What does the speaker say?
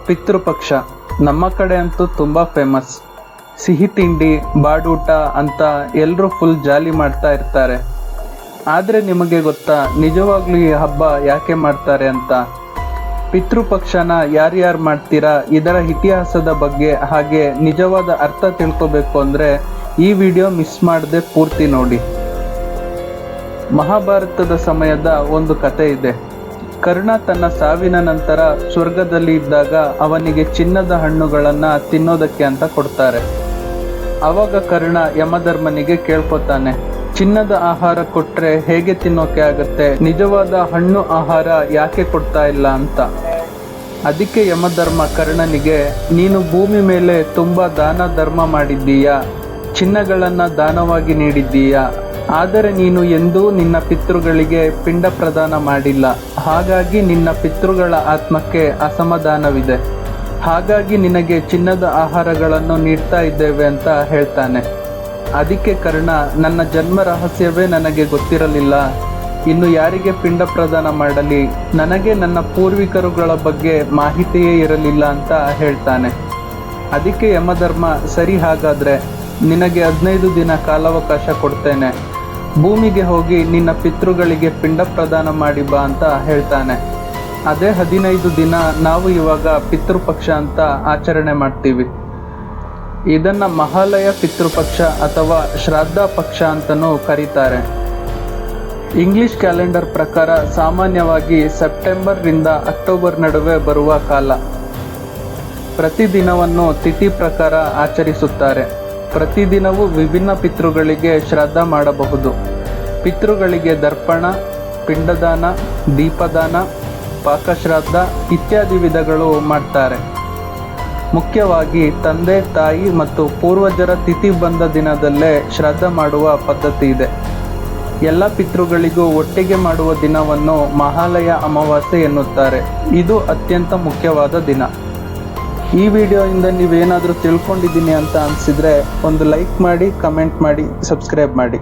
ಪಿತೃಪಕ್ಷ ನಮ್ಮ ಕಡೆ ಅಂತೂ ತುಂಬ ಫೇಮಸ್. ಸಿಹಿ ತಿಂಡಿ ಬಾಡೂಟ ಅಂತ ಎಲ್ಲರೂ ಫುಲ್ ಜಾಲಿ ಮಾಡ್ತಾ ಇರ್ತಾರೆ. ಆದರೆ ನಿಮಗೆ ಗೊತ್ತಾ ನಿಜವಾಗ್ಲೂ ಈ ಹಬ್ಬ ಯಾಕೆ ಮಾಡ್ತಾರೆ ಅಂತ? ಪಿತೃಪಕ್ಷನ ಯಾರ್ಯಾರು ಮಾಡ್ತೀರಾ, ಇದರ ಇತಿಹಾಸದ ಬಗ್ಗೆ ಹಾಗೆ ನಿಜವಾದ ಅರ್ಥ ತಿಳ್ಕೊಬೇಕು ಅಂದರೆ ಈ ವಿಡಿಯೋ ಮಿಸ್ ಮಾಡದೆ ಪೂರ್ತಿ ನೋಡಿ. ಮಹಾಭಾರತದ ಸಮಯದ ಒಂದು ಕತೆ ಇದೆ. ಕರ್ಣ ತನ್ನ ಸಾವಿನ ನಂತರ ಸ್ವರ್ಗದಲ್ಲಿ ಇದ್ದಾಗ ಅವನಿಗೆ ಚಿನ್ನದ ಹಣ್ಣುಗಳನ್ನು ತಿನ್ನೋದಕ್ಕೆ ಅಂತ ಕೊಡ್ತಾರೆ. ಆವಾಗ ಕರ್ಣ ಯಮಧರ್ಮನಿಗೆ ಕೇಳ್ಕೊತಾನೆ, ಚಿನ್ನದ ಆಹಾರ ಕೊಟ್ರೆ ಹೇಗೆ ತಿನ್ನೋಕೆ ಆಗತ್ತೆ, ನಿಜವಾದ ಹಣ್ಣು ಆಹಾರ ಯಾಕೆ ಕೊಡ್ತಾ ಇಲ್ಲ ಅಂತ. ಅದಕ್ಕೆ ಯಮಧರ್ಮ ಕರ್ಣನಿಗೆ, ನೀನು ಭೂಮಿ ಮೇಲೆ ತುಂಬ ದಾನ ಧರ್ಮ ಮಾಡಿದ್ದೀಯಾ, ಚಿನ್ನಗಳನ್ನು ದಾನವಾಗಿ ನೀಡಿದ್ದೀಯಾ, ಆದರೆ ನೀನು ಎಂದೂ ನಿನ್ನ ಪಿತೃಗಳಿಗೆ ಪಿಂಡ ಪ್ರದಾನ ಮಾಡಿಲ್ಲ. ಹಾಗಾಗಿ ನಿನ್ನ ಪಿತೃಗಳ ಆತ್ಮಕ್ಕೆ ಅಸಮಾಧಾನವಿದೆ. ಹಾಗಾಗಿ ನಿನಗೆ ಚಿನ್ನದ ಆಹಾರಗಳನ್ನು ನೀಡ್ತಾ ಇದ್ದೇವೆ ಅಂತ ಹೇಳ್ತಾನೆ. ಅದಕ್ಕೆ ಕರ್ಣ, ನನ್ನ ಜನ್ಮ ರಹಸ್ಯವೇ ನನಗೆ ಗೊತ್ತಿರಲಿಲ್ಲ, ಇನ್ನು ಯಾರಿಗೆ ಪಿಂಡ ಪ್ರದಾನ ಮಾಡಲಿ, ನನಗೆ ನನ್ನ ಪೂರ್ವಿಕರುಗಳ ಬಗ್ಗೆ ಮಾಹಿತಿಯೇ ಇರಲಿಲ್ಲ ಅಂತ ಹೇಳ್ತಾನೆ. ಅದಕ್ಕೆ ಯಮಧರ್ಮ, ಸರಿ ಹಾಗಾದರೆ ನಿನಗೆ 15 ದಿನ ಕಾಲಾವಕಾಶ ಕೊಡ್ತೇನೆ, ಭೂಮಿಗೆ ಹೋಗಿ ನಿನ್ನ ಪಿತೃಗಳಿಗೆ ಪಿಂಡ ಪ್ರದಾನ ಮಾಡಿ ಬಾ ಅಂತ ಹೇಳ್ತಾನೆ. ಅದೇ 15 ದಿನ ನಾವು ಇವಾಗ ಪಿತೃಪಕ್ಷ ಅಂತ ಆಚರಣೆ ಮಾಡ್ತೀವಿ. ಇದನ್ನು ಮಹಾಲಯ ಪಿತೃಪಕ್ಷ ಅಥವಾ ಶ್ರಾದ್ದ ಪಕ್ಷ ಅಂತಲೂ ಕರೀತಾರೆ. ಇಂಗ್ಲಿಷ್ ಕ್ಯಾಲೆಂಡರ್ ಪ್ರಕಾರ ಸಾಮಾನ್ಯವಾಗಿ ಸೆಪ್ಟೆಂಬರ್ನಿಂದ ಅಕ್ಟೋಬರ್ ನಡುವೆ ಬರುವ ಕಾಲ. ಪ್ರತಿದಿನವನ್ನು ತಿಥಿ ಪ್ರಕಾರ ಆಚರಿಸುತ್ತಾರೆ. ಪ್ರತಿದಿನವೂ ವಿಭಿನ್ನ ಪಿತೃಗಳಿಗೆ ಶ್ರಾದ್ದ ಮಾಡಬಹುದು. ಪಿತೃಗಳಿಗೆ ದರ್ಪಣ, ಪಿಂಡದಾನ, ದೀಪದಾನ, ಪಾಕಶ್ರಾದ್ದ ಇತ್ಯಾದಿ ವಿಧಗಳು ಮಾಡ್ತಾರೆ. ಮುಖ್ಯವಾಗಿ ತಂದೆ ತಾಯಿ ಮತ್ತು ಪೂರ್ವಜರ ತಿಥಿ ಬಂದ ದಿನದಲ್ಲೇ ಶ್ರಾದ್ದ ಮಾಡುವ ಪದ್ಧತಿ ಇದೆ. ಎಲ್ಲ ಪಿತೃಗಳಿಗೂ ಒಟ್ಟಿಗೆ ಮಾಡುವ ದಿನವನ್ನು ಮಹಾಲಯ ಅಮಾವಾಸ್ಯೆ ಎನ್ನುತ್ತಾರೆ. ಇದು ಅತ್ಯಂತ ಮುಖ್ಯವಾದ ದಿನ. ಈ ವಿಡಿಯೋಯಿಂದ ನೀವೇನಾದರೂ ತಿಳ್ಕೊಂಡಿದ್ದೀನಿ ಅಂತ ಅನಿಸಿದರೆ ಒಂದು ಲೈಕ್ ಮಾಡಿ, ಕಮೆಂಟ್ ಮಾಡಿ, ಸಬ್ಸ್ಕ್ರೈಬ್ ಮಾಡಿ.